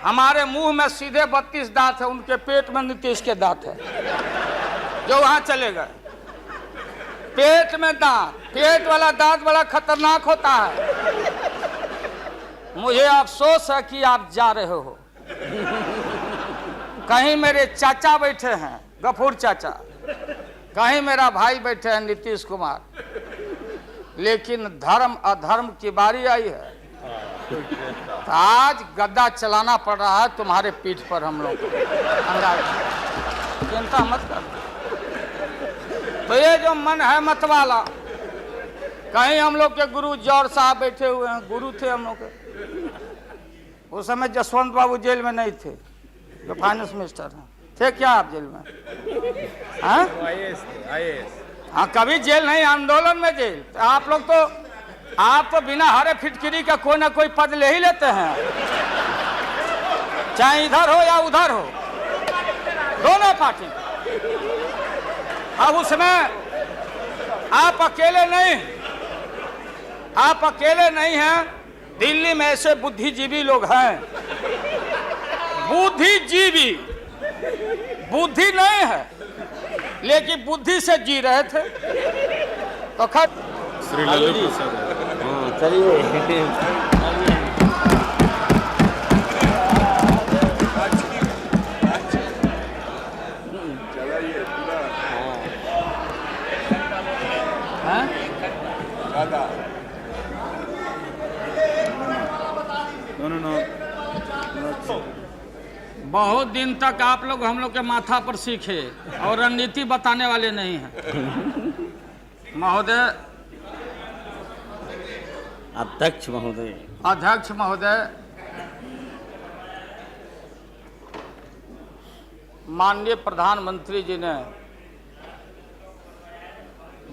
हमारे मुंह में सीधे 32 दांत है, उनके पेट में नीतीश के दांत है, जो वहां चले गए। पेट में दांत, पेट वाला दांत बड़ा खतरनाक होता है। मुझे अफसोस है कि आप जा रहे हो। कहीं मेरे चाचा बैठे हैं, गफूर चाचा, कहीं मेरा भाई बैठे हैं नीतीश कुमार, लेकिन धर्म अधर्म की बारी आई है तो आज गद्दा चलाना पड़ रहा है तुम्हारे पीठ पर। हम लोग चिंता मत कर। तो ये जो मन है मत वाला, कहीं हम लोग के गुरु जौहर साहब बैठे हुए हैं, गुरु थे हम लोग के। उस समय जसवंत बाबू जेल में नहीं थे, जो फाइनेंस मिनिस्टर हैं। थे क्या आप जेल में? हाँ, हाँ, कभी जेल नहीं, आंदोलन में जेल। तो आप तो बिना हरे फिटकिरी का कोई ना कोई पद ले ही लेते हैं, चाहे इधर हो या उधर हो, दोनों पार्टी। अब उसमें आप अकेले नहीं हैं। दिल्ली में ऐसे बुद्धिजीवी लोग हैं, बुद्धिजीवी, बुद्धि नहीं है लेकिन बुद्धि से जी रहे थे। तो खैर श्री लालू प्रसाद, हाँ चलिए। बहुत दिन तक आप लोग हम लोग के माथा पर सीखे और रणनीति बताने वाले नहीं हैं। महोदय, अध्यक्ष महोदय, अध्यक्ष महोदय, माननीय प्रधानमंत्री जी ने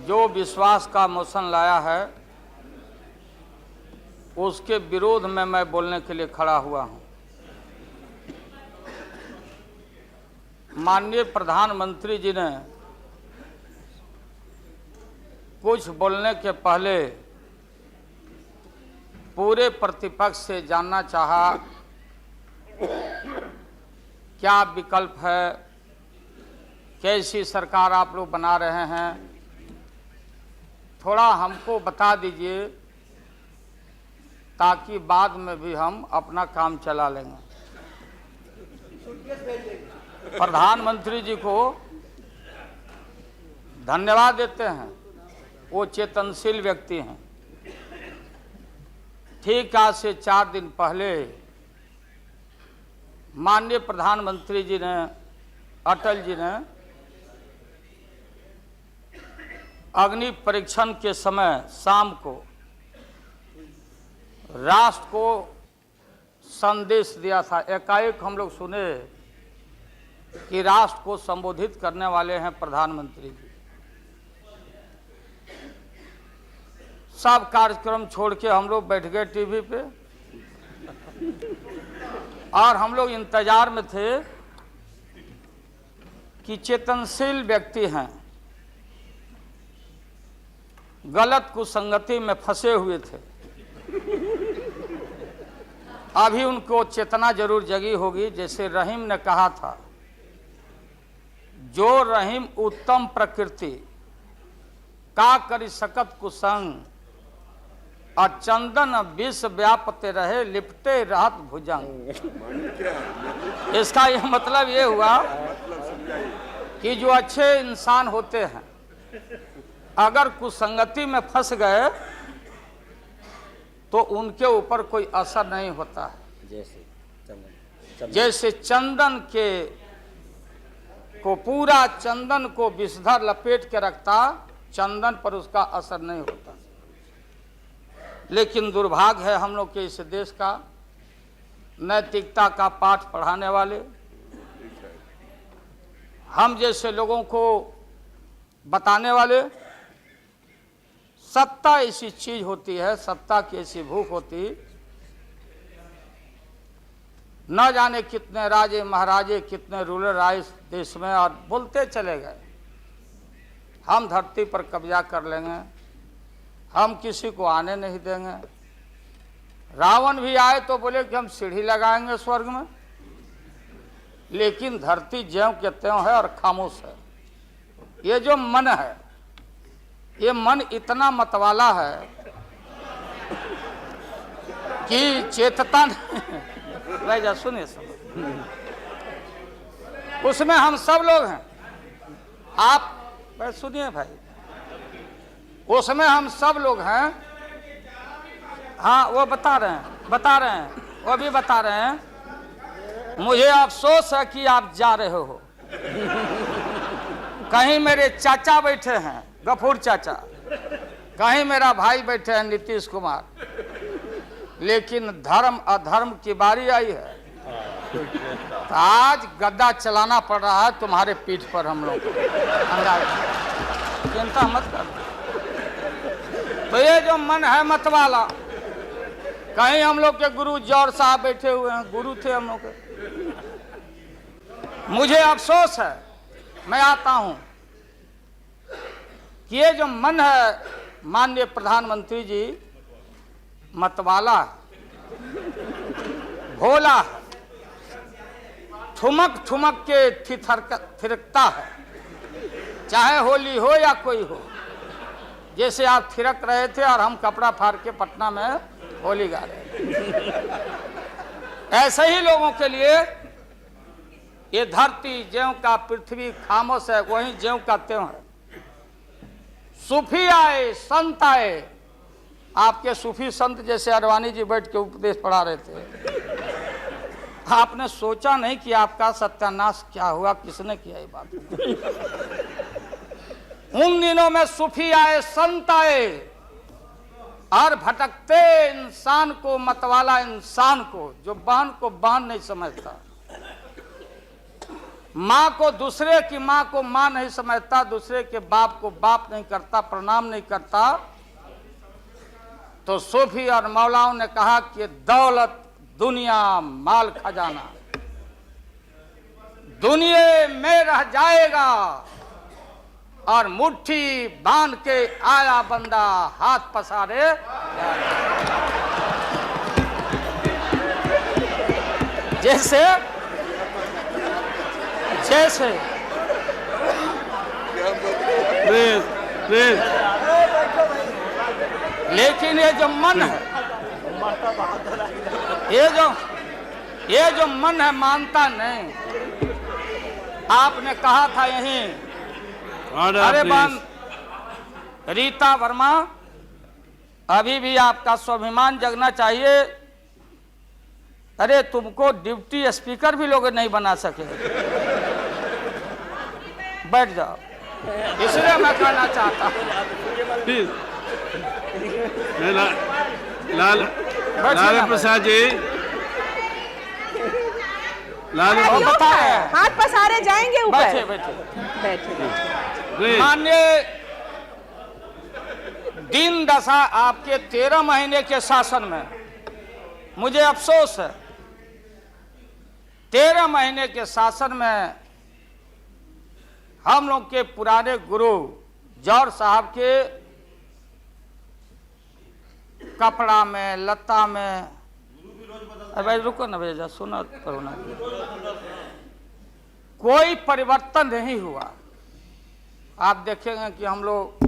जो विश्वास का मोशन लाया है उसके विरोध में मैं बोलने के लिए खड़ा हुआ हूं। माननीय प्रधानमंत्री जी ने कुछ बोलने के पहले पूरे प्रतिपक्ष से जानना चाहा क्या विकल्प है, कैसी सरकार आप लोग बना रहे हैं, थोड़ा हमको बता दीजिए ताकि बाद में भी हम अपना काम चला लेंगे। प्रधानमंत्री जी को धन्यवाद देते हैं, वो चेतनशील व्यक्ति हैं। ठीक आज से 4 दिन पहले माननीय प्रधानमंत्री जी ने, अटल जी ने अग्नि परीक्षण के समय शाम को राष्ट्र को संदेश दिया था। एकाएक हम लोग सुने कि राष्ट्र को संबोधित करने वाले हैं प्रधानमंत्री जी। सब कार्यक्रम छोड़ के हम लोग बैठ गए टीवी पे और हम लोग इंतजार में थे कि चेतनशील व्यक्ति हैं, गलत कुसंगति में फंसे हुए थे, अभी उनको चेतना जरूर जगी होगी। जैसे रहीम ने कहा था, जो रहीम उत्तम प्रकृति का करी सकत कुसंग, अचंदन विष व्यापते रहे लिपटे रहत भुजंग। इसका यह मतलब ये हुआ कि जो अच्छे इंसान होते हैं अगर कुसंगति में फंस गए तो उनके ऊपर कोई असर नहीं होता है। जैसे चंदन के को पूरा चंदन को विषधर लपेट के रखता, चंदन पर उसका असर नहीं होता। लेकिन दुर्भाग्य है हम लोग के इस देश का, नैतिकता का पाठ पढ़ाने वाले हम जैसे लोगों को बताने वाले, सत्ता ऐसी चीज होती है, सत्ता की ऐसी भूख होती, न जाने कितने राजे महाराजे कितने रूलर आए इस देश में और बोलते चले गए हम धरती पर कब्जा कर लेंगे, हम किसी को आने नहीं देंगे। रावण भी आए तो बोले कि हम सीढ़ी लगाएंगे स्वर्ग में। लेकिन धरती ज्यों के त्यों है और खामोश है। ये जो मन है, ये मन इतना मतवाला है कि चेतता नहीं। भाई जा सुनिए उसमें हम सब लोग हैं। आप भाई सुनिए भाई, उसमें हम सब लोग हैं। हाँ वो बता रहे हैं, वो भी बता रहे हैं। मुझे अफसोस है कि आप जा रहे हो। कहीं मेरे चाचा बैठे हैं, गफूर चाचा, कहीं मेरा भाई बैठे हैं नीतीश कुमार, लेकिन धर्म अधर्म की बारी आई है तो आज गद्दा चलाना पड़ रहा है तुम्हारे पीठ पर हम लोग को। चिंता मत कर। तो ये जो मन है मतवाला, कहीं हम लोग के गुरु जौहर साहब बैठे हुए हैं, गुरु थे हम लोग के। मुझे अफसोस है, मैं आता हूं कि ये जो मन है माननीय प्रधानमंत्री जी, मतवाला भोला है, ठुमक ठुमक के थिरकता है, चाहे होली हो या कोई हो। जैसे आप थिरक रहे थे और हम कपड़ा फाड़ के पटना में होली गा रहे। ऐसे ही लोगों के लिए ये धरती ज्यों का पृथ्वी खामोश है, वही ज्यों का त्यों है। सूफी आए, संत आए, आपके सूफी संत जैसे अडवाणी जी बैठ के उपदेश पढ़ा रहे थे। आपने सोचा नहीं कि आपका सत्यानाश क्या हुआ, किसने किया ये बात। उन दिनों में सूफी आए, संत आए और भटकते इंसान को, मतवाला इंसान को, जो बहन को बहन नहीं समझता, माँ को दूसरे की माँ को माँ नहीं समझता, दूसरे के बाप को बाप नहीं करता, प्रणाम नहीं करता, तो सूफी और मौलाओं ने कहा कि दौलत, दुनिया, माल खजाना दुनिया में रह जाएगा और मुट्ठी बांध के आया बंदा हाथ पसारे। जैसे जैसे लेकिन ये जो मन है, ये जो मन है मानता नहीं। आपने कहा था यहीं, अरे बन रीता वर्मा, अभी भी आपका स्वाभिमान जगना चाहिए। अरे तुमको डिप्टी स्पीकर भी लोग नहीं बना सके। बैठ जाओ, इसलिए मैं कहना चाहता हूँ। लालू प्रसाद जी, लालू बता रहे हैं। हाथ पसारे जाएंगे ऊपर। बैठे बैठे बैठे। माननीय दिन दशा आपके 13 महीने के शासन में, मुझे अफसोस है 13 महीने के शासन में हम लोग के पुराने गुरु जौहर साहब के कपड़ा में, लता में, अरे भाई रुको ना भैया, सुना करो ना, कोई परिवर्तन नहीं हुआ। आप देखेंगे कि हम लोग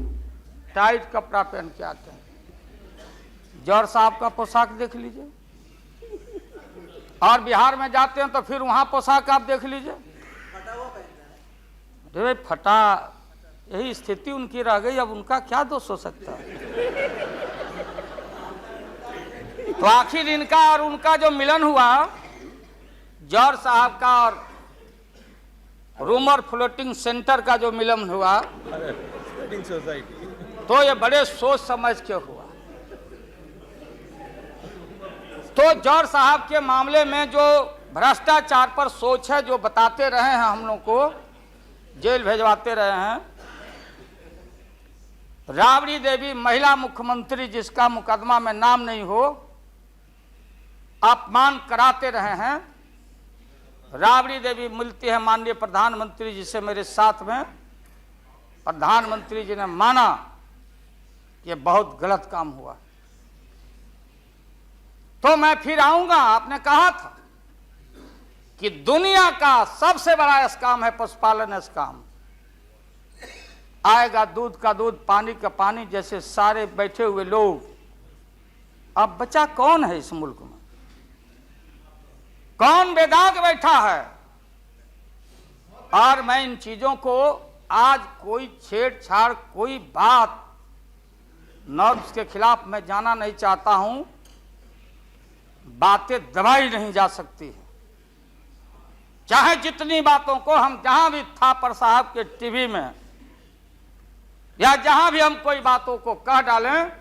टाइट कपड़ा पहन के आते हैं। जौहर साहब का पोशाक देख लीजिए, और बिहार में जाते हैं तो फिर वहां पोशाक आप देख लीजिए, भाई फटा। यही स्थिति उनकी रह गई, अब उनका क्या दोष हो सकता है। तो आखिर इनका और उनका जो मिलन हुआ, जौहर साहब का और रूमर फ्लोटिंग सेंटर का जो मिलन हुआ, तो ये बड़े सोच समझ के हुआ। तो जौहर साहब के मामले में जो भ्रष्टाचार पर सोच है, जो बताते रहे हैं, हम लोग को जेल भेजवाते रहे हैं। राबड़ी देवी महिला मुख्यमंत्री, जिसका मुकदमा में नाम नहीं हो, अपमान कराते रहे हैं। राबड़ी देवी मिलती है माननीय प्रधानमंत्री जी से मेरे साथ में। प्रधानमंत्री जी ने माना कि बहुत गलत काम हुआ, तो मैं फिर आऊंगा, आपने कहा था। कि दुनिया का सबसे बड़ा स्काम है पशुपालन स्काम। आएगा दूध का दूध, पानी का पानी, जैसे सारे बैठे हुए लोग। अब बचा कौन है इस मुल्क में? कौन बेदाग बैठा है? और मैं इन चीजों को आज कोई छेड़छाड़, कोई बात नॉर्म्स के खिलाफ मैं जाना नहीं चाहता हूं। बातें दबाई नहीं जा सकती है। चाहे जितनी बातों को हम जहां भी थापर साहब के टीवी में या जहां भी हम कोई बातों को कह डालें,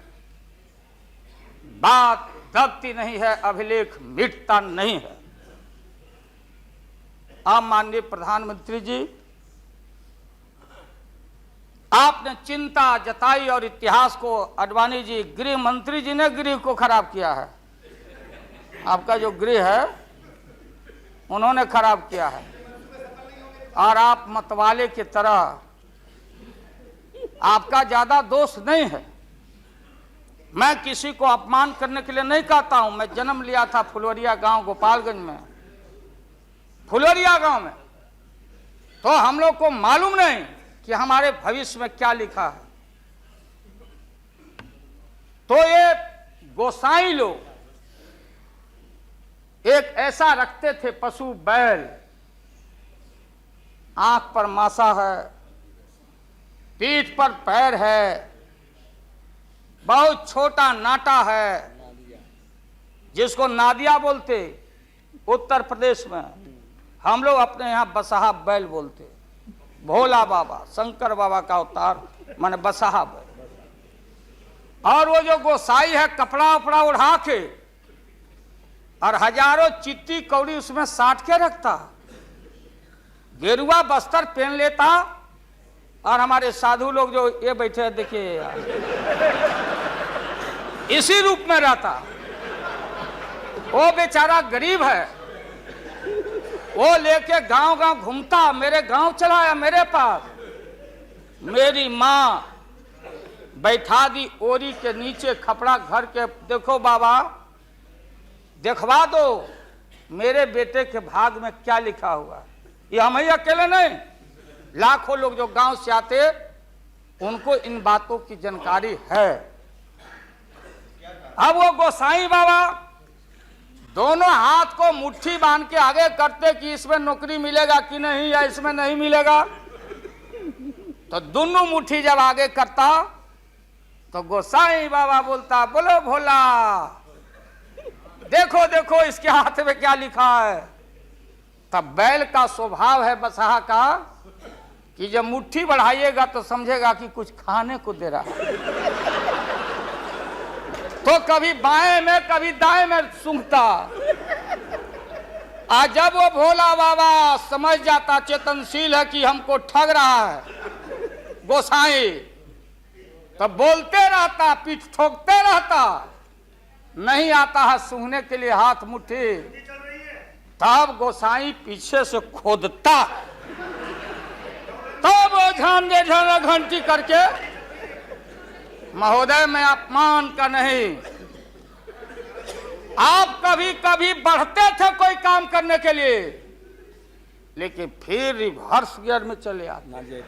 बात दबती नहीं है, अभिलेख मिटता नहीं है। आप माननीय प्रधानमंत्री जी, आपने चिंता जताई और इतिहास को, आडवाणी जी, गृह मंत्री जी ने गृह को खराब किया है। आपका जो गृह है उन्होंने खराब किया है। और आप मतवाले की तरह, आपका ज्यादा दोष नहीं है। मैं किसी को अपमान करने के लिए नहीं कहता हूं। मैं जन्म लिया था फुलवरिया गांव, गोपालगंज में, फुलवरिया गांव में। तो हम लोग को मालूम नहीं कि हमारे भविष्य में क्या लिखा है। तो ये गोसाई लोग एक ऐसा रखते थे पशु, बैल, आंख पर मासा है, पीठ पर पैर है, बहुत छोटा नाटा है, जिसको नादिया बोलते उत्तर प्रदेश में। हम लोग अपने यहां बसहा बैल बोलते। भोला बाबा, शंकर बाबा का अवतार माने बसहा बैल। और वो जो गोसाई है, कपड़ा उपड़ा उड़ा के और हजारों चिट्टी कौड़ी उसमें साट के रखता, गेरुआ बस्तर पहन लेता। और हमारे साधु लोग जो ये बैठे हैं, देखिए यार, इसी रूप में रहता। वो बेचारा गरीब है, वो लेके गांव गांव घूमता। मेरे गांव चलाया, मेरे पास। मेरी मां बैठा दी ओरी के नीचे खपड़ा घर के, देखो बाबा, दिखवा दो मेरे बेटे के भाग में क्या लिखा हुआ। ये हम ही अकेले नहीं, लाखों लोग जो गांव से आते, उनको इन बातों की जानकारी है। अब वो गोसाई बाबा दोनों हाथ को मुट्ठी बांध के आगे करते कि इसमें नौकरी मिलेगा कि नहीं, या इसमें नहीं मिलेगा। तो दोनों मुट्ठी जब आगे करता तो गोसाई बाबा बोलता, बोलो भोला, देखो देखो इसके हाथ में क्या लिखा है। तब बैल का स्वभाव है बसहा का कि जब मुट्ठी बढ़ाइएगा तो समझेगा कि कुछ खाने को दे रहा है। तो कभी बाएं में कभी दाएं में सूंघता। आज जब वो भोला बाबा समझ जाता, चेतनशील है कि हमको ठग रहा है गोसाई, तब बोलते रहता, पीठ ठोकते रहता। नहीं आता है सूंघने के लिए हाथ मुट्ठी, तब गोसाई पीछे से खोदता। तब वो झांझे झाना घंटी करके, महोदय मैं अपमान का नहीं, आप कभी कभी बढ़ते थे कोई काम करने के लिए, लेकिन फिर रिवर्स गियर में चले आते।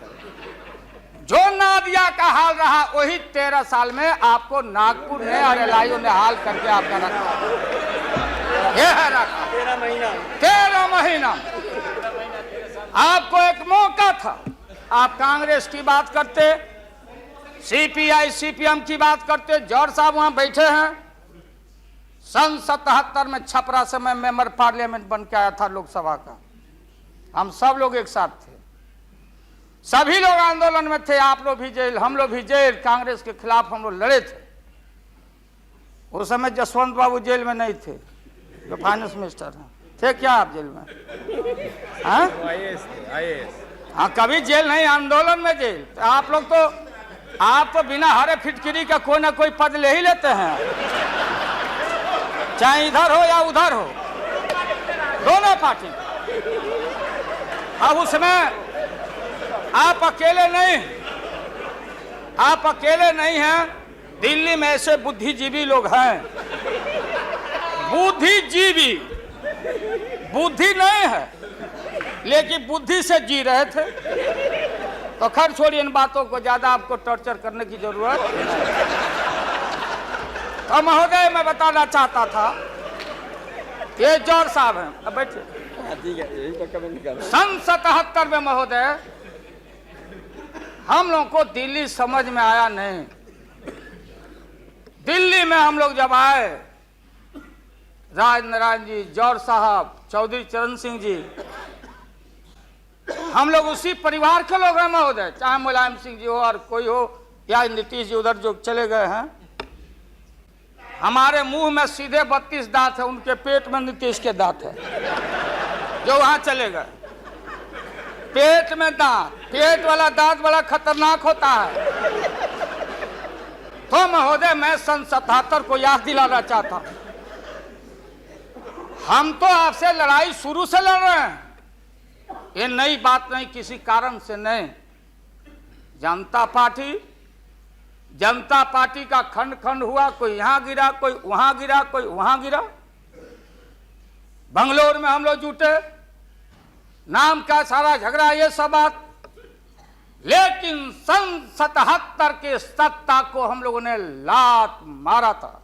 जो नादिया का हाल रहा वही 13 साल में आपको नागपुर ने और एलआईओ ने हाल करके आपका रखा। यह है रखा 13 महीना। आपको एक मौका था, आप कांग्रेस की बात करते, सीपीआई सीपीएम की बात करते। जौहर साहब वहां बैठे हैं। सन 77 में छपरा से मैं मेंबर पार्लियामेंट बन के आया था लोकसभा का। हम सब लोग एक साथ थे, सभी लोग आंदोलन में थे। आप लोग भी जेल, हम लोग भी जेल। कांग्रेस के खिलाफ हम लोग लड़े थे। उस समय जसवंत बाबू जेल में नहीं थे, जो फाइनेंस मिनिस्टर हैं। थे क्या आप जेल में? हाँ, कभी जेल नहीं, आंदोलन में जेल। तो आप लोग तो, आप तो बिना हरे फिटकिरी का कोई ना कोई पद ले ही लेते हैं, चाहे इधर हो या उधर हो, दोनों पार्टी। अब उसमें आप अकेले नहीं, आप अकेले नहीं हैं। दिल्ली में ऐसे बुद्धिजीवी लोग हैं, बुद्धिजीवी बुद्धि नहीं है, लेकिन बुद्धि से जी रहे थे। तो खैर छोड़िए इन बातों को, ज्यादा आपको टॉर्चर करने की जरूरत नहीं। तो महोदय मैं बताना चाहता था, ये जौहर साहब हैं, अब बैठिए। ठीक है, यही तो कमेंट कर। सन 77 में महोदय हम लोग को दिल्ली समझ में आया नहीं। दिल्ली में हम लोग जब आए, राज नारायण जी, जौहर साहब, चौधरी चरण सिंह जी, हम लोग उसी परिवार के लोग हैं महोदय, चाहे मुलायम सिंह जी हो और कोई हो, या नीतीश जी उधर जो चले गए हैं। हमारे मुंह में सीधे 32 दांत है, उनके पेट में नीतीश के दांत है, जो वहां चले गए। पेट में दांत, पेट वाला दांत बड़ा खतरनाक होता है। तो महोदय मैं सन 77 को याद दिलाना चाहता हूं, हम तो आपसे लड़ाई शुरू से लड़ रहे हैं, ये नई बात नहीं, किसी कारण से नहीं। जनता पार्टी का खंड खंड हुआ, कोई यहां गिरा, कोई वहां गिरा, कोई वहां गिरा। बंगलोर में हम लोग जुटे, नाम का सारा झगड़ा, ये सब बात। लेकिन सन 77 के सत्ता को हम लोगों ने लात मारा था।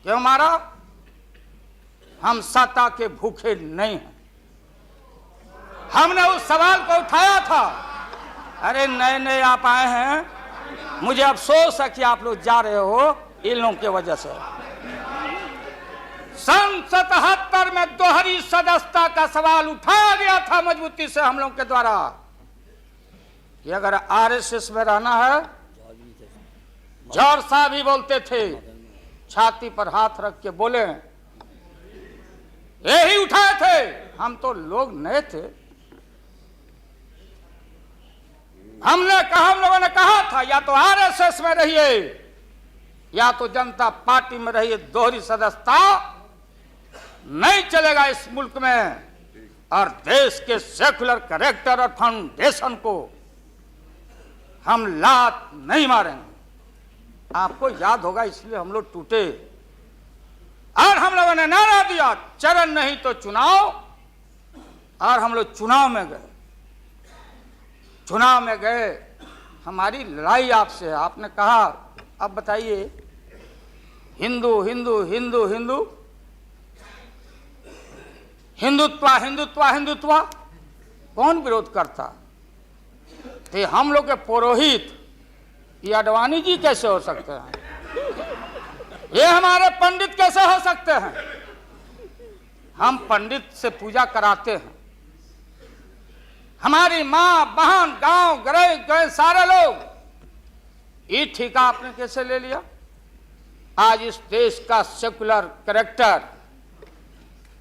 क्यों मारा? हम सत्ता के भूखे नहीं हैं। हमने उस सवाल को उठाया था। अरे नए नए आप आए हैं, मुझे अफसोस है कि आप लोग जा रहे हो इन लोगों की वजह से। सन 77 में दोहरी सदस्यता का सवाल उठाया गया था मजबूती से हम लोग के द्वारा, कि अगर आरएसएस में रहना है, जौहर साहब भी बोलते थे, छाती पर हाथ रख के बोले, यही उठाए थे। हम तो लोग नए थे, हम लोगों ने कहा था या तो आरएसएस में रहिए या तो जनता पार्टी में रहिए, दोहरी सदस्यता नहीं चलेगा इस मुल्क में, और देश के सेकुलर कैरेक्टर और फाउंडेशन को हम लात नहीं मारेंगे। आपको याद होगा, इसलिए हम लोग टूटे और हम लोगों ने नारा दिया, चरण नहीं तो चुनाव। और हम लोग चुनाव में गए। चुनाव में गए, हमारी लड़ाई आपसे है। आपने कहा अब बताइए, हिंदू हिंदू हिंदू हिंदू हिंदुत्व हिंदुत्व हिंदुत्व, कौन विरोध करता? तो हम लोग के पुरोहित ये अडवाणी जी कैसे हो सकते हैं? ये हमारे पंडित कैसे हो सकते हैं? हम पंडित से पूजा कराते हैं। हमारी माँ बहन गांव गए सारे लोग, ये ठेका आपने कैसे ले लिया? आज इस देश का सेकुलर कैरेक्टर,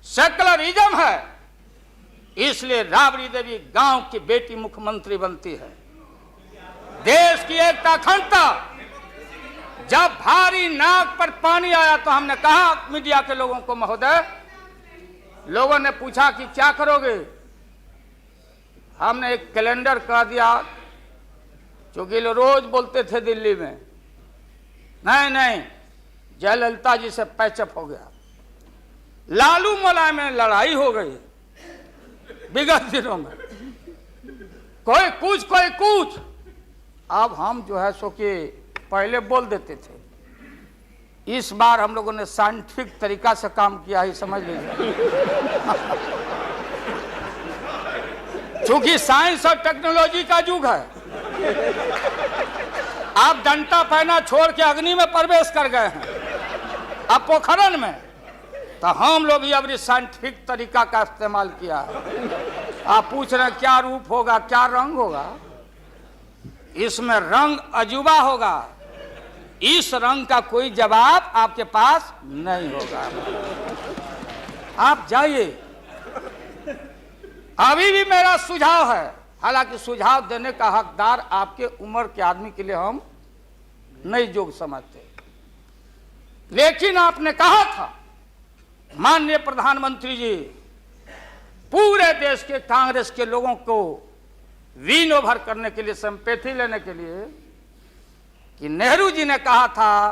सेकुलरिज्म है, इसलिए राबड़ी देवी गांव की बेटी मुख्यमंत्री बनती है। देश की एकता अखंडता, जब भारी नाक पर पानी आया तो हमने कहा मीडिया के लोगों को, महोदय, लोगों ने पूछा कि क्या करोगे? हमने एक कैलेंडर कह दिया, क्योंकि लोग रोज बोलते थे दिल्ली में, नहीं जयललिता जी से पैचअप हो गया, लालू मुलायम में लड़ाई हो गई विगत दिनों में, कोई कुछ। अब हम जो है सो कि पहले बोल देते थे, इस बार हम लोगों ने साइंटिफिक तरीका से काम किया है, समझ लीजिए। क्योंकि साइंस और टेक्नोलॉजी का युग है। आप डंडा पहना छोड़ के अग्नि में प्रवेश कर गए हैं, अब पोखरण में। तो हम लोग भी अब साइंटिफिक तरीका का इस्तेमाल किया है। आप पूछ रहे हैं क्या रूप होगा, क्या रंग होगा? इसमें रंग अजूबा होगा, इस रंग का कोई जवाब आपके पास नहीं होगा। आप जाइए। अभी भी मेरा सुझाव है, हालांकि सुझाव देने का हकदार आपके उम्र के आदमी के लिए हम नहीं जोग समझते, लेकिन आपने कहा था माननीय प्रधानमंत्री जी, पूरे देश के कांग्रेस के लोगों को विन ओवर करने के लिए, सिंपैथी लेने के लिए, कि नेहरू जी ने कहा था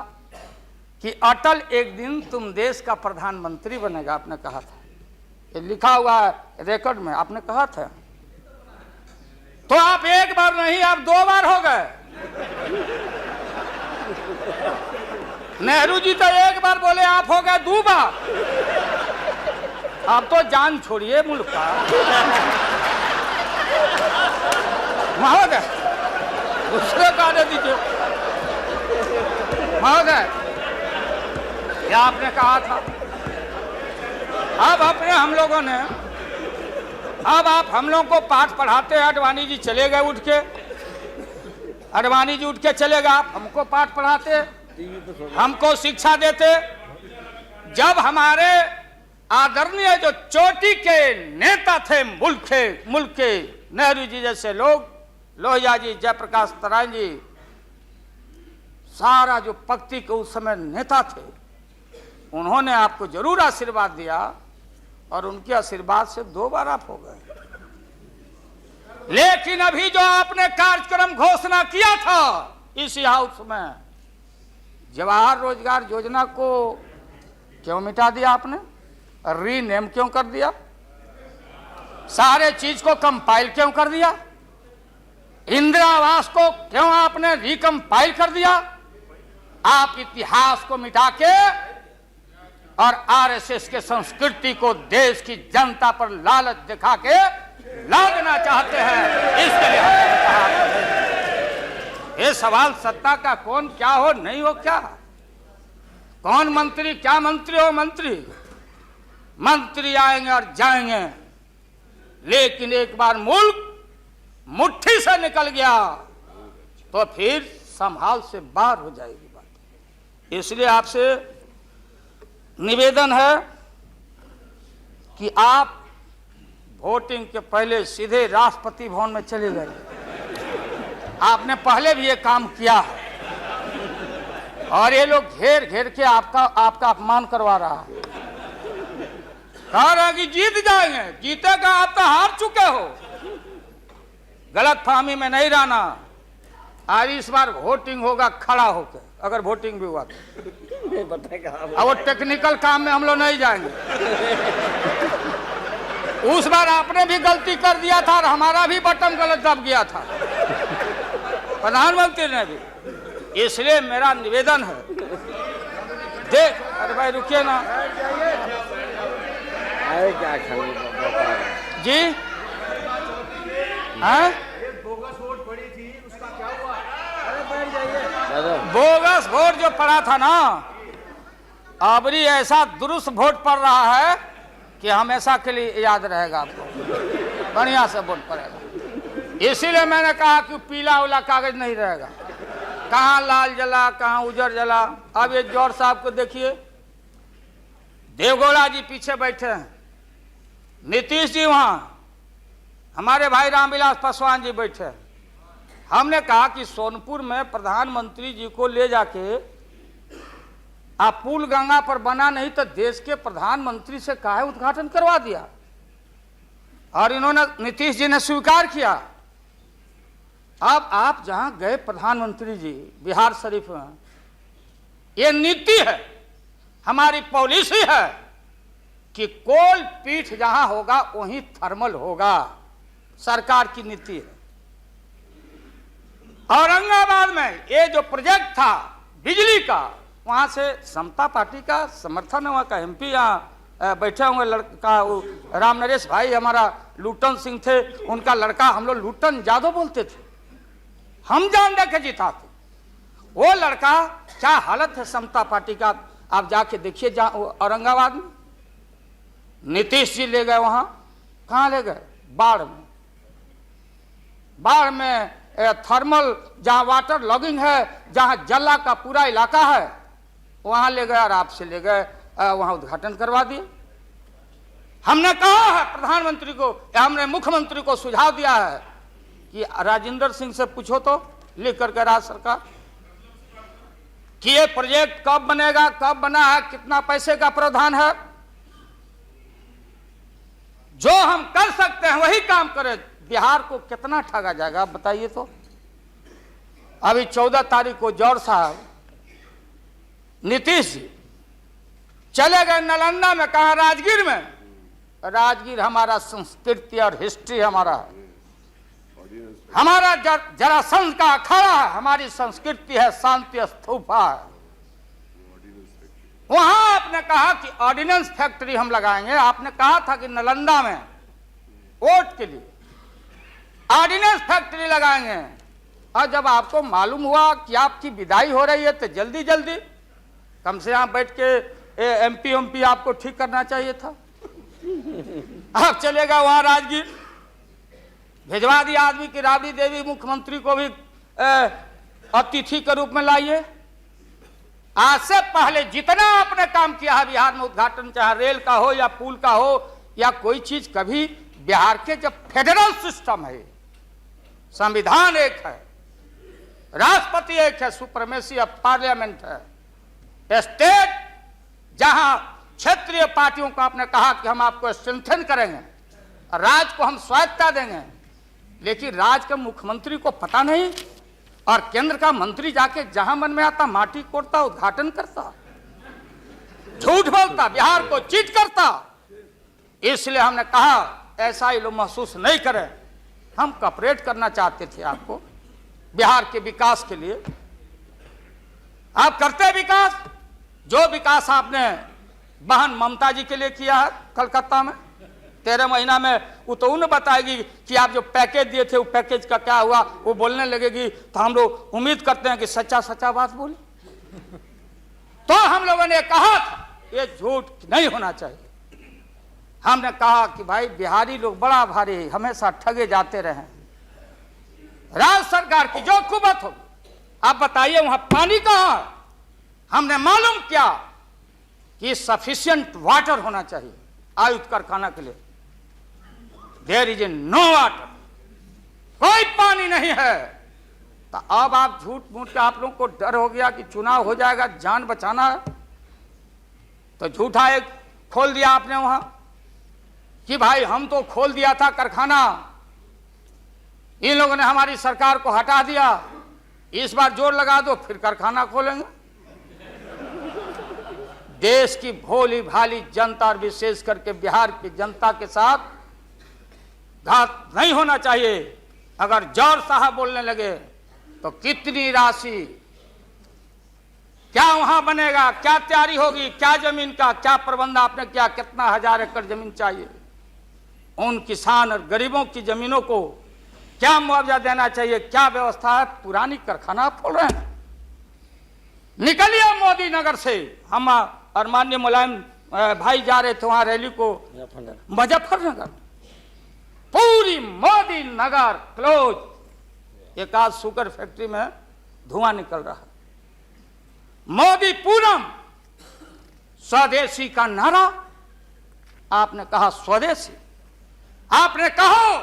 कि अटल एक दिन तुम देश का प्रधानमंत्री बनेगा, आपने कहा था। ये लिखा हुआ है रिकॉर्ड में, आपने कहा था। तो आप एक बार नहीं, आप 2 बार हो गए। नेहरू जी तो एक बार बोले, आप हो गए 2 बार। आप तो जान छोड़िए मुल्क का। महोदय दूसरे का दे दीजिए। महोदय क्या आपने कहा था? अब अपने हम लोगों ने, अब आप हम लोगों को पाठ पढ़ाते हैं। अडवाणी जी चले गए उठ के, अडवाणी जी उठ के चले गए, आप हमको पाठ पढ़ाते, हमको शिक्षा देते। जब हमारे आदरणीय जो चोटी के नेता थे मुल्क के नेहरू जी जैसे लोग, लोहिया जी, जयप्रकाश नारायण जी, सारा जो पक्ति के उस समय नेता थे, उन्होंने आपको जरूर आशीर्वाद दिया और उनके आशीर्वाद से 2 बार आप हो गए। लेकिन अभी जो आपने कार्यक्रम घोषणा किया था इसी हाउस में, जवाहर रोजगार योजना को क्यों मिटा दिया आपने? रीनेम क्यों कर दिया? सारे चीज को कंपाइल क्यों कर दिया? इंदिरा आवास को क्यों आपने रिकंपाइल कर दिया? आप इतिहास को मिटा के और आरएसएस के संस्कृति को देश की जनता पर लालच दिखा के लादना चाहते हैं। इसके लिए हमने कहा, ये सवाल सत्ता का कौन क्या हो नहीं हो, क्या कौन मंत्री, क्या मंत्री हो, मंत्री आएंगे और जाएंगे, लेकिन एक बार मुल्क मुट्ठी से निकल गया तो फिर संभाल से बाहर हो जाएगी बात। इसलिए आपसे निवेदन है कि आप वोटिंग के पहले सीधे राष्ट्रपति भवन में चले गए। आपने पहले भी ये काम किया है और ये लोग घेर घेर के आपका अपमान करवा रहा है। कह रहा कि जीत जाएंगे, जीतेगा, आप तो हार चुके हो। गलत फहमी में नहीं रहना। आज इस बार वोटिंग होगा खड़ा होकर, अगर वोटिंग भी हुआ तो। अब वो टेक्निकल काम में हम लोग नहीं जाएंगे। उस बार आपने भी गलती कर दिया था और हमारा भी बटन गलत दब गया था, प्रधानमंत्री ने भी। इसलिए मेरा निवेदन है, देख, अरे भाई रुकिए ना क्या जी, हैं? बोगस वोट जो पड़ा था ना, अबरी ऐसा दुरुस्त वोट पड़ रहा है कि हमेशा के लिए याद रहेगा आपको, बढ़िया से वोट पड़ेगा। इसीलिए मैंने कहा कि पीला वाला कागज नहीं रहेगा, कहाँ लाल जला कहाँ उजर जला। अब ये जौहर साहब को देखिए, देवगौड़ा जी पीछे बैठे हैं, नीतीश जी वहां, हमारे भाई रामविलास पासवान जी बैठे हैं। हमने कहा कि सोनपुर में प्रधानमंत्री जी को ले जाके आप पुल गंगा पर बना नहीं तो देश के प्रधानमंत्री से काहे उद्घाटन करवा दिया, और इन्होंने, नीतीश जी ने स्वीकार किया। अब आप जहां गए प्रधानमंत्री जी बिहार शरीफ में, ये नीति है, हमारी पॉलिसी है कि कोल पीठ जहां होगा वहीं थर्मल होगा, सरकार की नीति है। औरंगाबाद में ये जो प्रोजेक्ट था बिजली का, वहां से समता पार्टी का समर्थन है, वहां का एमपी यहाँ बैठे हुए लड़का, राम नरेश भाई हमारा लूटन सिंह थे, उनका लड़का, हम लोग लूटन यादव बोलते थे, हम जान दे के जीता थे। वो लड़का, क्या हालत है समता पार्टी का, आप जाके देखिए औरंगाबाद में। नीतीश जी ले गए वहां, कहाँ ले गए? बाढ़ में थर्मल, जहां वाटर लॉगिंग है, जहां जला का पूरा इलाका है, वहां ले गए और आपसे ले गए, वहां उद्घाटन करवा दिए। हमने कहा है प्रधानमंत्री को, हमने मुख्यमंत्री को सुझाव दिया है कि राजेंद्र सिंह से पूछो तो, लिख करके राज्य सरकार, कि ये प्रोजेक्ट कब बनेगा, कब बना है, कितना पैसे का प्रावधान है। जो हम कर सकते हैं वही काम करें। बिहार को कितना ठगा जाएगा आप बताइए तो। अभी 14 तारीख को जौहर साहब, नीतीश जी चले गए नालंदा में, कहा राजगीर में, राजगीर हमारा संस्कृति और हिस्ट्री हमारा है, हमारा जरासंध का अखाड़ा है, हमारी संस्कृति है, शांति स्तूपा है। वहां आपने कहा कि ऑर्डिनेंस फैक्ट्री हम लगाएंगे। आपने कहा था कि नालंदा में वोट के लिए ऑर्डिनेंस फैक्ट्री लगाएंगे, और जब आपको मालूम हुआ कि आपकी विदाई हो रही है तो जल्दी जल्दी कम से यहाँ बैठ के एमपी आपको ठीक करना चाहिए था। आप चलेगा वहां राजगीर, भिजवा दिया आदमी की राबड़ी देवी मुख्यमंत्री को भी अतिथि के रूप में लाइए। आज से पहले जितना आपने काम किया है बिहार में, उद्घाटन चाहे रेल का हो या पुल का हो या कोई चीज, कभी बिहार के जब फेडरल सिस्टम है, संविधान एक है, राष्ट्रपति एक है, सुप्रीमेसी ऑफ पार्लियामेंट है, स्टेट जहां क्षेत्रीय पार्टियों को आपने कहा कि हम आपको स्ट्रेंथन करेंगे, राज्य को हम स्वायत्तता देंगे, लेकिन राज्य के मुख्यमंत्री को पता नहीं, और केंद्र का मंत्री जाके जहां मन में आता माटी कोड़ता, उद्घाटन करता, झूठ बोलता, बिहार को चीट करता। इसलिए हमने कहा ऐसा ही लोग महसूस नहीं करें, हम कॉपरेट करना चाहते थे आपको बिहार के विकास के लिए। आप करते विकास, जो विकास आपने बहन ममता जी के लिए किया है कलकत्ता में 13 महीना में, वो तो उन्हें बताएगी कि आप जो पैकेज दिए थे वो पैकेज का क्या हुआ, वो बोलने लगेगी। तो हम लोग उम्मीद करते हैं कि सच्चा सच्चा बात बोले। तो हम लोगों ने कहा था ये झूठ नहीं होना चाहिए। हमने कहा कि भाई बिहारी लोग बड़ा भारी, हमेशा ठगे जाते रहे, राज्य सरकार की जो कुबत हो, आप बताइए वहां पानी कहां है। हमने मालूम किया कि सफिशिएंट वाटर होना चाहिए आयुध कारखाना के लिए, देयर इज नो वाटर, कोई पानी नहीं है। तो अब आप झूठ मूठ के, आप लोगों को डर हो गया कि चुनाव हो जाएगा, जान बचाना है, तो झूठा एक खोल दिया आपने वहां कि भाई हम तो खोल दिया था कारखाना, इन लोगों ने हमारी सरकार को हटा दिया, इस बार जोर लगा दो फिर कारखाना खोलेंगे। देश की भोली भाली जनता और विशेष करके बिहार की जनता के साथ घात नहीं होना चाहिए। अगर जौहर साहब बोलने लगे तो कितनी राशि, क्या वहां बनेगा, क्या तैयारी होगी, क्या जमीन का क्या प्रबंध आपने किया, कितना 1000 एकड़ जमीन चाहिए, उन किसान और गरीबों की जमीनों को क्या मुआवजा देना चाहिए, क्या व्यवस्था है। पुरानी कारखाना खोल रहे हैं। निकलिए मोदी नगर से, हम और माननीय मुलायम भाई जा रहे थे वहां रैली को मुजफ्फरनगर, पूरी मोदी नगर क्लोज। एक आध शुगर फैक्ट्री में धुआं निकल रहा है। मोदी पूरम, स्वदेशी का नारा आपने कहा, स्वदेशी आपने कहो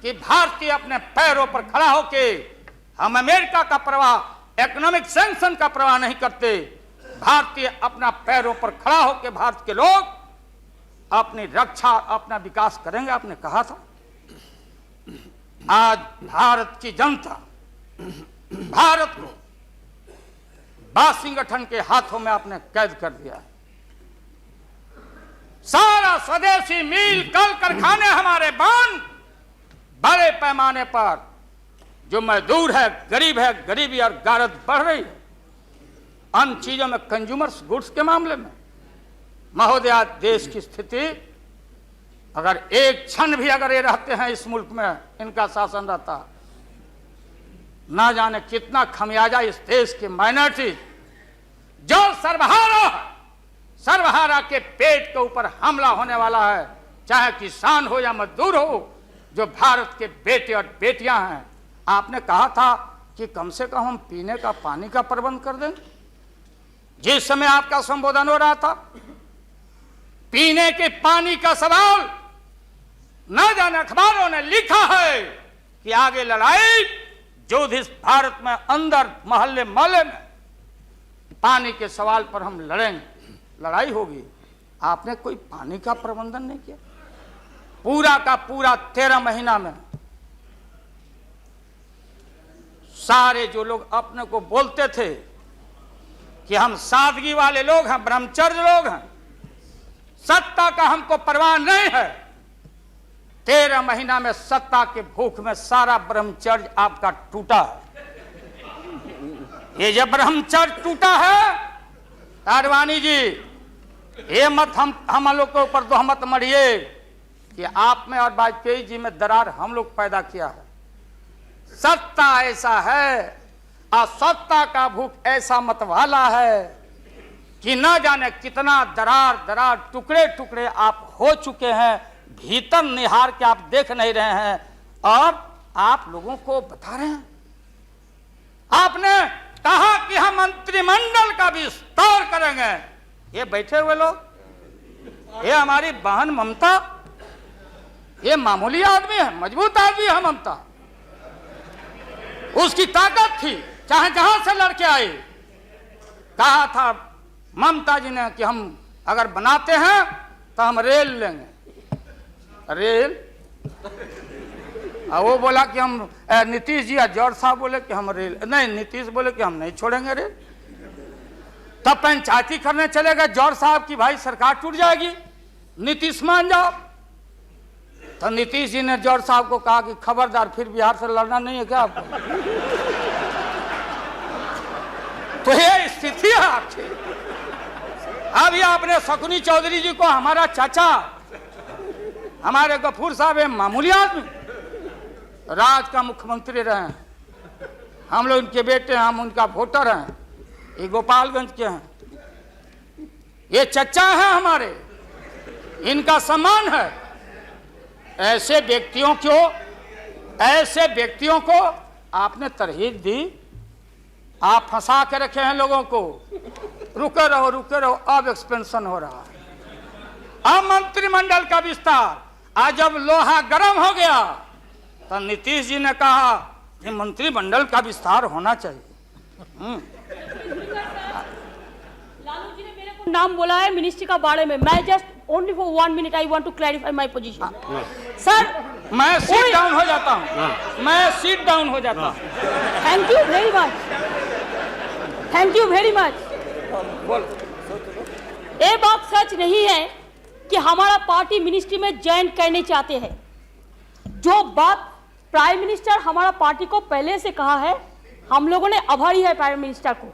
कि भारतीय अपने पैरों पर खड़ा होके, हम अमेरिका का प्रवाह, इकोनॉमिक सैंक्शन का प्रवाह नहीं करते, भारतीय अपना पैरों पर खड़ा होके भारत के लोग अपनी रक्षा, अपना विकास करेंगे, आपने कहा था। आज भारत की जनता भारत को वाशिंगटन के हाथों में आपने कैद कर दिया है। सारा स्वदेशी मिल कल कारखाने हमारे बंद, बड़े पैमाने पर जो मजदूर है, गरीबी और गारत बढ़ रही है। अन्य चीजों में, कंज्यूमर्स गुड्स के मामले में महोदया, देश की स्थिति अगर एक क्षण भी अगर ये रहते हैं इस मुल्क में, इनका शासन रहता, ना जाने कितना खमियाजा इस देश के माइनॉरिटी जो सर्वहारा के पेट के ऊपर हमला होने वाला है, चाहे किसान हो या मजदूर हो, जो भारत के बेटे और बेटियां हैं। आपने कहा था कि कम से कम हम पीने का पानी का प्रबंध कर दें। जिस समय आपका संबोधन हो रहा था, पीने के पानी का सवाल, न जाने अखबारों ने लिखा है कि आगे लड़ाई जो इस भारत में अंदर मोहल्ले मोहल्ले में पानी के सवाल पर हम लड़ेंगे, लड़ाई होगी। आपने कोई पानी का प्रबंधन नहीं किया। पूरा का पूरा 13 महीना में सारे जो लोग अपने को बोलते थे कि हम सादगी वाले लोग हैं, ब्रह्मचर्य लोग हैं, सत्ता का हमको परवाह नहीं है। 13 महीना में सत्ता के भूख में सारा ब्रह्मचर्य आपका टूटा है। ये जब ब्रह्मचर्य टूटा है, आडवाणी जी, ये मत हम लोग के ऊपर तोहमत मढ़िए कि आप में और वाजपेयी जी में दरार हम लोग पैदा किया है। सत्ता ऐसा है और सत्ता का भूख ऐसा मतवाला है कि न जाने कितना दरार टुकड़े टुकड़े आप हो चुके हैं, भीतर निहार के आप देख नहीं रहे हैं और आप लोगों को बता रहे हैं। आपने कहा कि हम मंत्रिमंडल का विस्तार करेंगे। ये बैठे हुए लोग, ये हमारी बहन ममता, ये मामूली आदमी है, मजबूत आदमी है ममता। उसकी ताकत थी, चाहे जहां से लड़के आई। कहा था ममता जी ने कि हम अगर बनाते हैं तो हम रेल लेंगे। रेल, वो बोला कि हम, नीतीश जी या जॉर्ज साहब बोले कि हम रेल नहीं, नीतीश बोले कि हम नहीं छोड़ेंगे रेल। तब पंचायती करने चले गए जॉर्ज साहब की भाई सरकार टूट जाएगी, नीतीश मान जाओ। तो नीतीश जी ने जॉर्ज साहब को कहा कि खबरदार, फिर बिहार से लड़ना नहीं है क्या आपको? तो ये स्थिति है आपकी। अभी आपने शकुनी चौधरी जी को, हमारा चाचा, हमारे गफूर साहब है मामूली आदमी, राज का मुख्यमंत्री रहे हैं, हम लोग उनके बेटे हैं, हम उनका वोटर हैं, ये गोपालगंज के हैं, ये चचा हैं हमारे, इनका सम्मान है। ऐसे व्यक्तियों को आपने तरहीब दी, आप फंसा के रखे हैं लोगों को। रुके रहो, अब एक्सपेंशन हो रहा है। अब मंत्रिमंडल का विस्तार, आज जब लोहा गर्म हो गया तो नीतीश जी ने कहा कि मंत्रिमंडल का विस्तार होना चाहिए। लालू जी ने मेरे को नाम बोला है मिनिस्ट्री का बारे में। मैं just only for 1 minute I want to clarify my position. Sir, मैं सीट डाउन हो जाता हूँ, मैं सीट डाउन हो जाता हूँ। Thank you very much, thank you very much. ये बात सच नहीं है कि हमारा पार्टी मिनिस्ट्री में ज्वाइन करने चाहते हैं। जो बात प्राइम मिनिस्टर हमारा पार्टी को पहले से कहा है, हम लोगों ने आभारी है प्राइम मिनिस्टर को।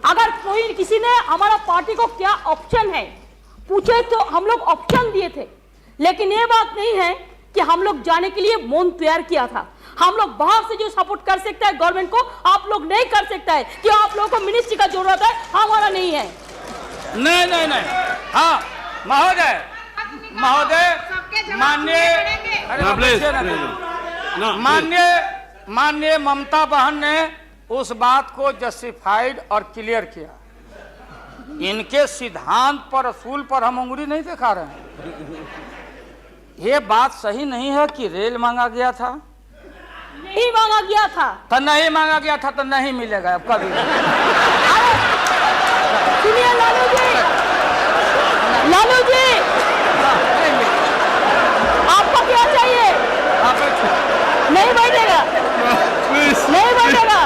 अगर कोई किसी ने हमारा पार्टी को क्या ऑप्शन है पूछे तो हम लोग ऑप्शन दिए थे, लेकिन ये बात नहीं है कि हम लोग जाने के लिए मन तैयार किया था। हम लोग बाहर से जो सपोर्ट कर सकता है गवर्नमेंट को, आप लोग नहीं कर सकता है कि आप लोगों को मिनिस्ट्री का जरूरत है, हमारा नहीं है। नहीं, हाँ महोदय, माननीय ममता बहन ने उस बात को जस्टिफाइड और क्लियर किया। इनके सिद्धांत पर, असूल पर हम उंगली नहीं दिखा रहे हैं। ये बात सही नहीं है कि रेल मांगा गया था, नहीं मांगा गया था तो नहीं मांगा गया था तो नहीं मिलेगा अब कभी। सुनिए लालू जी, आपको क्या चाहिए? नहीं बैठेगा, नहीं बैठेगा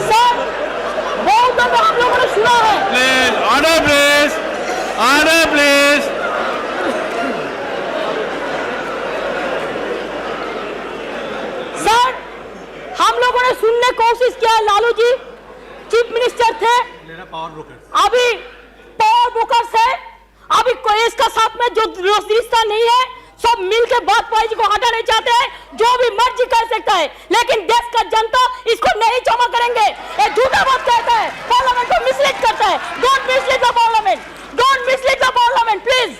सर। बहुत दफा हम लोगों ने सुना है। Please order, please. सर, हम लोगों ने सुनने की कोशिश किया। लालू जी चीफ मिनिस्टर थे, अभी पावर ब्रोकर्स है, अभी कोई इसका साथ में जो रिश्ता नहीं है, सब मिलके बात पाई को हटाना चाहते हैं। जो भी मर्जी कर सकता है, लेकिन देश का जनता इसको नहीं क्षमा करेंगे। ये झूठा बात कहता है, पार्लियामेंट को मिसलीड करता है। Don't mislead the parliament, don't mislead the parliament please,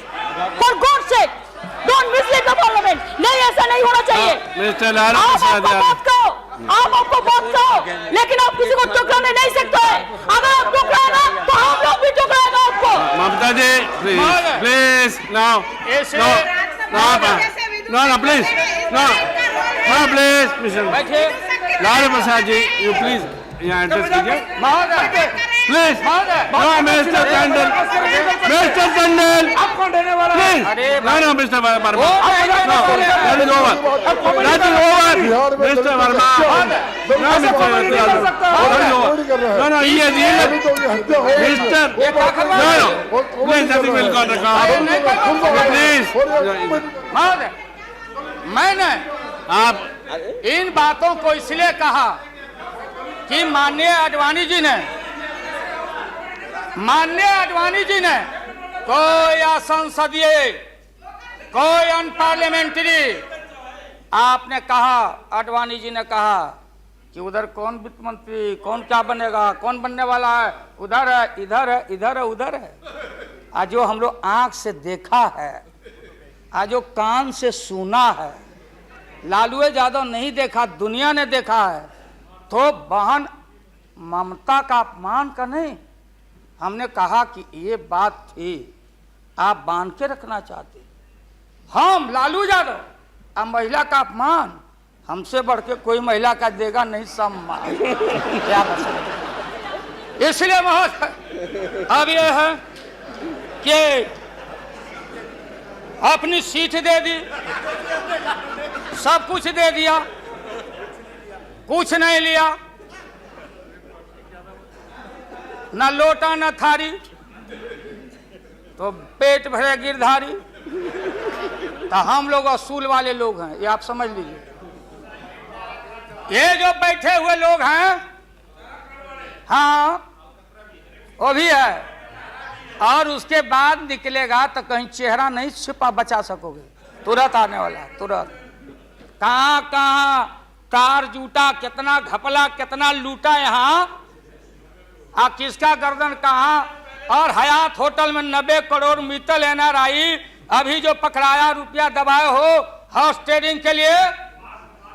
for God sake, don't mislead the parliament. नहीं, ऐसा नहीं होना चाहिए। आप आपको बात कहो, लेकिन आप किसी को टुकराने नहीं सकते हैं। अगर आप टुकराएगा तो हम लोग भी टुकराएगा आपको। Mamata ji please now please Lalu Prasad ji, you please यहाँ एड्रेस कीजिए प्लीज। मिस्टर टंडन, आप कौन देने वाला है? Please. अरे No, Mr. Verma. वो No, that is over. That is over. Mr. Verma. No, Mr. Verma. No, no, he has yielded. Mr. No, no. Please, nothing will go on record. Please. महोदय, मैंने आप इन बातों को इसलिए कहा कि माननीय आडवाणी जी ने कोई असंसदीय, कोई अनपार्लियामेंट्री, आपने कहा, आडवाणी जी ने कहा कि उधर कौन वित्त मंत्री, कौन क्या बनेगा, कौन बनने वाला है, उधर है, इधर है, इधर है, उधर है। आज जो हम लोग आंख से देखा है, आज जो कान से सुना है, लालू यादव नहीं देखा, दुनिया ने देखा है, तो बहन ममता का अपमान का नहीं। हमने कहा कि ये बात थी, आप बांध के रखना चाहते, हम लालू यादव, अब महिला का अपमान हमसे बढ़ के कोई महिला का देगा नहीं सम्मान। क्या बता, इसलिए महोदय अब ये है कि अपनी सीट दे दी, सब कुछ दे दिया, कुछ नहीं लिया, न लोटा न थारी, तो पेट भरे गिरधारी। तो हम लोग असूल वाले लोग हैं, ये आप समझ लीजिए। ये जो बैठे हुए लोग हैं, हाँ वो भी है, और उसके बाद निकलेगा तो कहीं चेहरा नहीं छिपा बचा सकोगे, तुरंत आने वाला, तुरंत। कहाँ कहाँ कार जूटा, कितना घपला, कितना लूटा यहाँ, किसका गर्दन कहाँ। और हयात होटल में 90 करोड़ मित्तल NRI अभी जो पकड़ाया, रुपया दबाए हो हाउस ट्रेडिंग के लिए,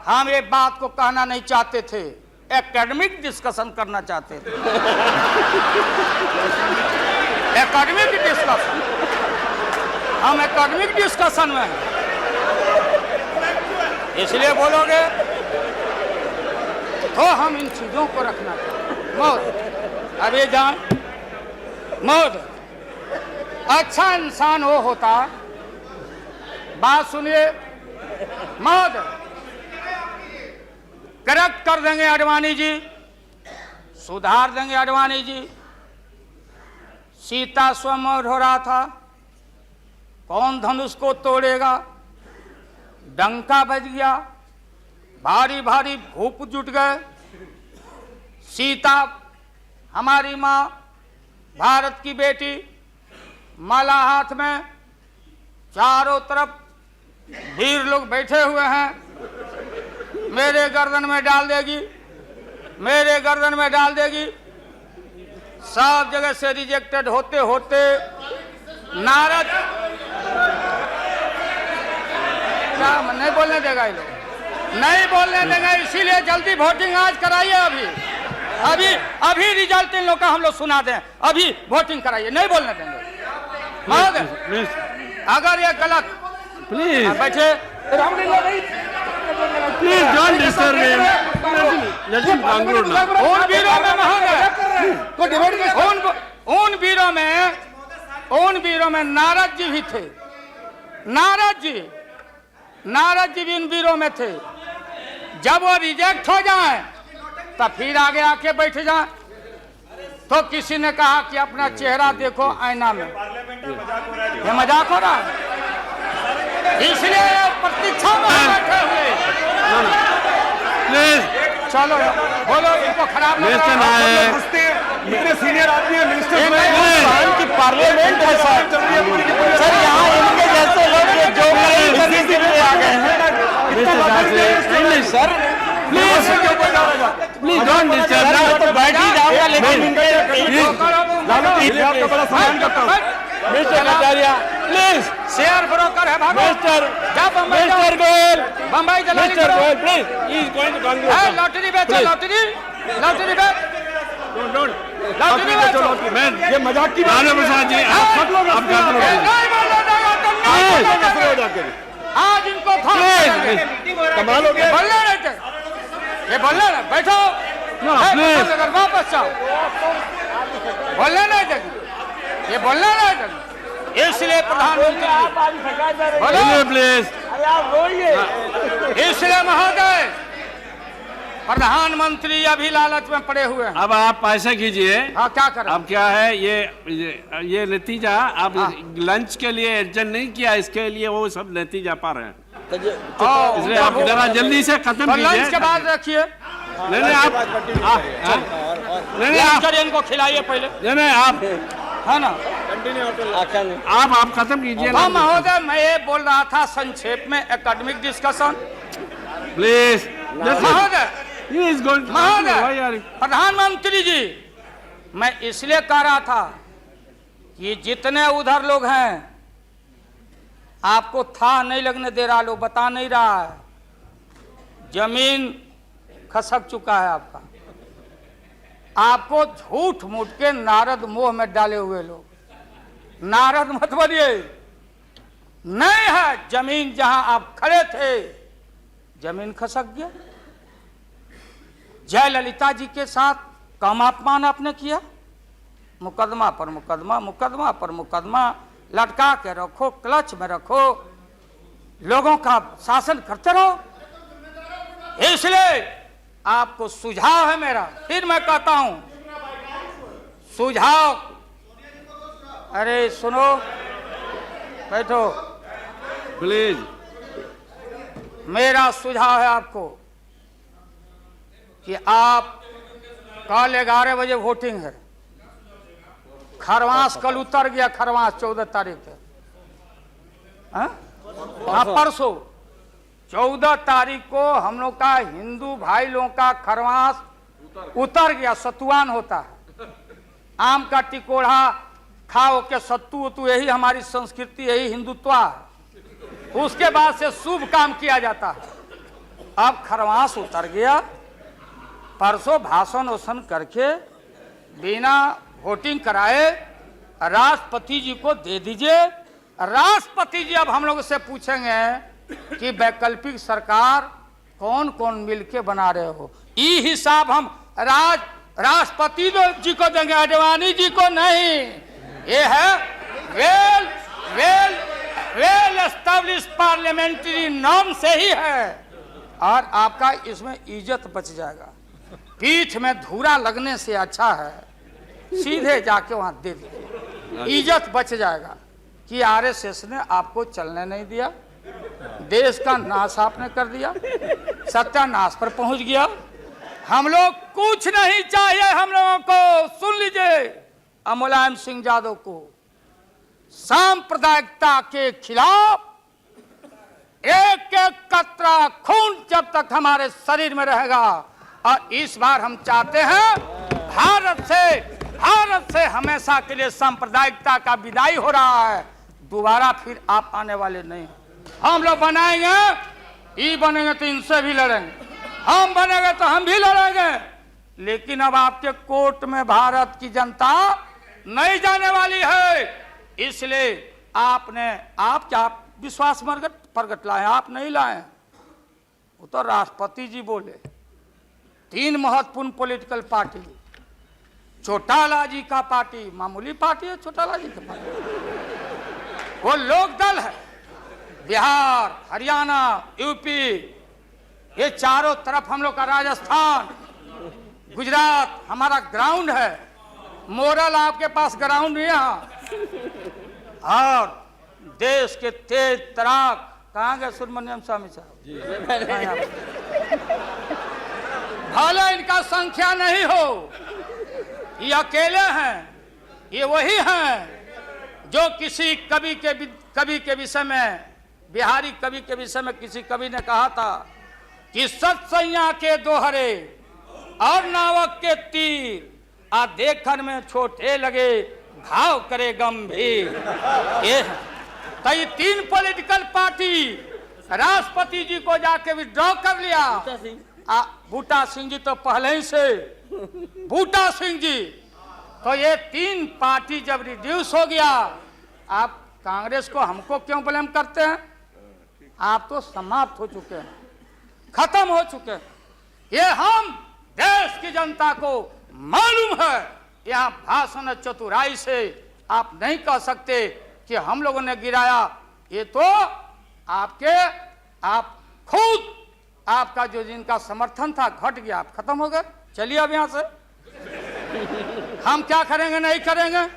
हम ये बात को कहना नहीं चाहते थे, एकेडमिक डिस्कशन करना चाहते थे। एकेडमिक डिस्कशन, हम एकेडमिक डिस्कशन में हैं, इसलिए बोलोगे तो हम इन चीजों को रखना चाहिए। मौत अभी जान, मौत अच्छा इंसान वो होता, बात सुनिए, मौत करेक्ट कर देंगे आडवाणी जी, सुधार देंगे आडवाणी जी। सीता स्वयंवर हो रहा था, कौन धनुष को तोड़ेगा, डंका बज गया, भारी भारी भूप जुट गए। सीता हमारी माँ, भारत की बेटी, माला हाथ में, चारों तरफ वीर लोग बैठे हुए हैं, मेरे गर्दन में डाल देगी, मेरे गर्दन में डाल देगी। सब जगह से रिजेक्टेड होते होते नारद, क्या नहीं बोलने देगा ये लोग, नहीं बोलने देगा, इसीलिए जल्दी वोटिंग आज कराइए। अभी अभी रिजल्ट इन लोग का हम लोग सुना दें, अभी वोटिंग कराइए, नहीं बोलने देंगे। प्लीज, अगर ये गलत, प्लीज बैठे, please don't disturb me, let him conclude now. उन वीरों में उन वीरों में नारद जी भी थे, नारद जी भी उन वीरों में थे। जब वो रिजेक्ट हो जाए तब फिर आगे आके बैठ जाए। तो किसी ने कहा कि अपना चेहरा देखो आईना में, ये मजाक हो रहा है, इसलिए प्रतीक्षा में बैठे हुए। प्लीज चलो बोलो, इनको खराब लग रहा है, इतने सीनियर आदमी है मिनिस्टर की पार्लियामेंट है सर, यहाँ इनके जैसे लोग जो आ गए हैं सर, प्लीज डोंट डिस्टर्ब। तो बैठ ही जाऊंगा, लेकिन आपका बड़ा सम्मान करता हूँ। Mister Acharya please, share broker है भागो। Mister Goyal, Bombay mister Goyal please, he is going to conclude. Lottery बेचो, लॉटरी बेच, लॉटरी बेचो। मैं ये मजाक की लालू प्रसाद जी, आप कंक्लूड नहीं बोलने देगा, तुम नहीं बोलने देगा। आज इनको कमाल हो गया। बोलने नहीं थे, ये बोलने ना, बैठो, अगर वापस जाओ, बोलने नहीं देगी, ये बोलने नहीं देगी। इसलिए प्रधानमंत्री सुनिए प्लीज। इसलिए महोदय प्रधानमंत्री अभी लालच में पड़े हुए हैं। अब आप ऐसा कीजिए, हाँ क्या करें? अब क्या है ये नतीजा आप लंच के लिए एडजस्ट नहीं किया, इसके लिए वो सब नतीजा पा रहे हैं, इसलिए आप जरा जल्दी से खत्म तो लंच कीजिए। के बाद रखिए, नहीं नहीं आप नहीं लंच आप करिए, इनको खिलाइए पहले, नहीं आप है ना? आप खत्म कीजिए हाँ ना महोदय, मैं ये बोल रहा था संक्षेप में एकेडमिक डिस्कशन। प्लीज। महोदय महोदय प्रधानमंत्री जी, मैं इसलिए कह रहा था कि जितने उधर लोग हैं आपको था नहीं लगने दे रहा, लोग बता नहीं रहा है, जमीन खसक चुका है आपका, आपको झूठ मूठ के नारद मोह में डाले हुए लोग। नारद मत बनिए, नहीं है जमीन, जहां आप खड़े थे जमीन खसक गया। जयललिता जी के साथ कम अपमान आपने किया, मुकदमा पर मुकदमा, मुकदमा पर मुकदमा लटका के रखो, क्लच में रखो, लोगों का शासन करते रहो। इसलिए आपको सुझाव है मेरा, फिर मैं कहता हूं सुझाव, अरे सुनो, बैठो, प्लीज। मेरा सुझाव है आपको कि आप कल 11 बजे वोटिंग है, खरवास कल उतर गया, खरवास 14 तारीख है, हाँ परसों 14 तारीख को हम लोग का हिंदू भाई लोगों का खरवास उतर गया, सतुआन होता है, आम का टिकोड़ा खाओ के सत्तू उतू, यही हमारी संस्कृति, यही हिंदुत्व है। उसके बाद से शुभ काम किया जाता है। अब खरवास उतर गया, परसों भाषण वोषण करके बिना वोटिंग कराए राष्ट्रपति जी को दे दीजिए। राष्ट्रपति जी अब हम लोग से पूछेंगे कि वैकल्पिक सरकार कौन कौन मिलके बना रहे हो, ये हिसाब हम राष्ट्रपति जी को देंगे, आडवाणी जी को नहीं। ये है well well well established parliamentary norm से ही है, और आपका इसमें इज्जत बच जाएगा। पीठ में धूरा लगने से अच्छा है सीधे जाके वहां दे दीजिए, इज्जत बच जाएगा। कि आरएसएस ने आपको चलने नहीं दिया, देश का नाश आपने कर दिया, सत्यानाश पर पहुंच गया। हम लोग कुछ नहीं चाहिए, हम लोगों को सुन लीजिए, मुलायम सिंह यादव को सांप्रदायिकता के खिलाफ एक एक कतरा खून जब तक हमारे शरीर में रहेगा, और इस बार हम चाहते हैं भारत से हमेशा के लिए सांप्रदायिकता का विदाई हो रहा है, दोबारा फिर आप आने वाले नहीं। हम लोग बनाएंगे, ये बनेंगे तो इनसे भी लड़ेंगे, हम बनेंगे तो हम भी लड़ेंगे, लेकिन अब आपके कोर्ट में भारत की जनता नहीं जाने वाली है। इसलिए आप क्या विश्वास प्रगट लाए, आप नहीं लाए, वो तो राष्ट्रपति जी बोले। 3 महत्वपूर्ण पॉलिटिकल पार्टी, चौटाला जी का पार्टी मामूली पार्टी है, चौटाला जी का पार्टी वो लोक दल है, बिहार, हरियाणा, यूपी, ये चारों तरफ हम लोग का, राजस्थान, गुजरात हमारा ग्राउंड है। मोरल आपके पास ग्राउंड है यहाँ, और देश के तेज तराक कहाँ गए सुब्रमण्यम स्वामी साहब, भले इनका संख्या नहीं हो, ये अकेले हैं, ये वही हैं जो किसी कवि के विषय में, बिहारी कवि के विषय में किसी कवि ने कहा था कि सत्सैया के दोहरे और नावक के तीर, आ देखन में छोटे लगे घाव करे गंभीर। ये तो ये 3 पॉलिटिकल पार्टी राष्ट्रपति जी को जाके विड्रॉ कर लिया। बूटा सिंह जी तो पहले ही से, बूटा सिंह जी, तो ये 3 पार्टी जब रिड्यूस हो गया, आप कांग्रेस को हमको क्यों ब्लेम करते हैं? आप तो समाप्त हो चुके हैं, खत्म हो चुके हैं। ये हम देश की जनता को मालूम है, यहाँ भाषण चतुराई से आप नहीं कह सकते कि हम लोगों ने गिराया, ये तो आप खुद आपका जो जिनका समर्थन था घट गया, आप खत्म हो गए। चलिए अब यहां से हम क्या करेंगे नहीं करेंगे,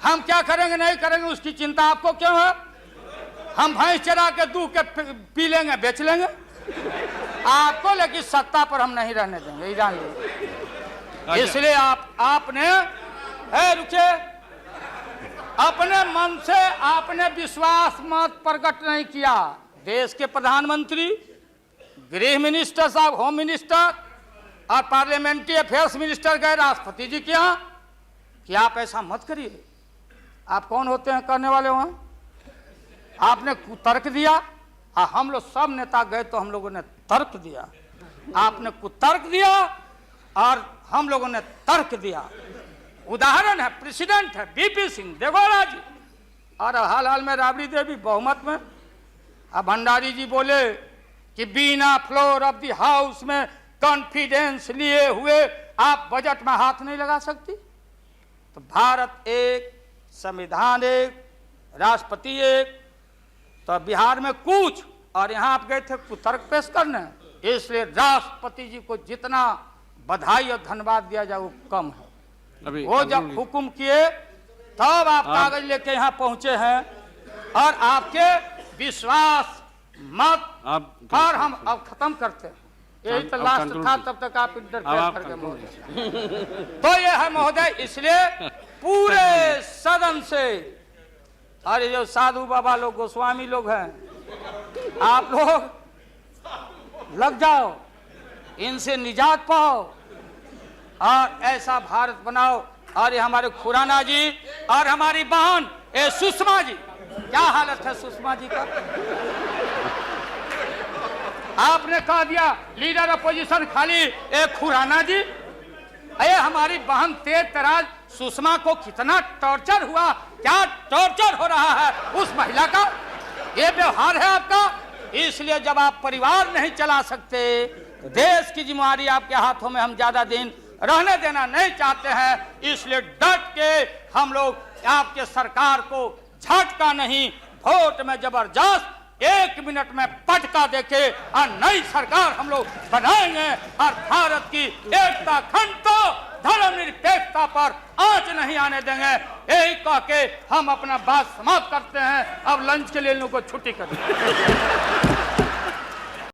हम क्या करेंगे नहीं करेंगे उसकी चिंता आपको क्यों है? हम भैंस चरा के दूध के पी लेंगे, बेच लेंगे आपको, लेकिन सत्ता पर हम नहीं रहने देंगे, ये जान लीजिए। इसलिए आपने रुके, अपने मन से आपने विश्वास मत प्रकट नहीं किया। देश के प्रधानमंत्री, गृह मिनिस्टर साहब, होम मिनिस्टर और पार्लियामेंट्री अफेयर्स मिनिस्टर गए राष्ट्रपति जी के यहाँ कि आप ऐसा मत करिए। आप कौन होते हैं करने वाले? वहां आपने कुतर्क दिया, और हम लोग सब नेता गए तो हम लोगों ने तर्क दिया। आपने कुतर्क दिया और हम लोगों ने तर्क दिया। उदाहरण है, प्रेसिडेंट है बीपी सिंह देगौड़ा जी, और हाल हाल में राबड़ी देवी बहुमत में। अब भंडारी जी बोले कि बिना फ्लोर ऑफ द हाउस में कॉन्फिडेंस लिए हुए आप बजट में हाथ नहीं लगा सकती। तो भारत एक, संविधान एक, राष्ट्रपति एक, तो बिहार में कुछ, और यहां आप गए थे कुतर्क पेश करने। इसलिए राष्ट्रपति जी को जितना बधाई और धन्यवाद दिया जाए वो कम है। वो जब हुक्म किए तब आप कागज लेके यहाँ पहुंचे हैं, और आपके विश्वास मत, और हम अब खत्म करते हैं, यही तो लास्ट था, तब तक आप इंटरफेयर कर गए। तो ये है महोदय, इसलिए पूरे सदन से, और ये जो साधु बाबा लोग, गोस्वामी लोग हैं, आप लोग लग जाओ, इनसे निजात पाओ और ऐसा भारत बनाओ। और ये हमारे खुराना जी और हमारी बहन सुषमा जी, क्या हालत है सुषमा जी का? आपने कह दिया लीडर अपोजिशन खाली खुराना जी। अरे हमारी बहन तेज तराज सुषमा को कितना टॉर्चर हुआ, क्या टॉर्चर हो रहा है उस महिला का, ये व्यवहार है आपका। इसलिए जब आप परिवार नहीं चला सकते, देश की जिम्मेदारी आपके हाथों में हम ज्यादा दिन रहने देना नहीं चाहते हैं। इसलिए डट के हम लोग आपके सरकार को झटका नहीं, वोट में जबरदस्त 1 मिनट में पटका देके और नई सरकार हम लोग बनाएंगे, और भारत की एकता, अखंडता, धर्मनिरपेक्षता पर आंच नहीं आने देंगे। यही कह के हम अपना बात समाप्त करते हैं। अब लंच के लिए इन लोगों को छुट्टी कर दें।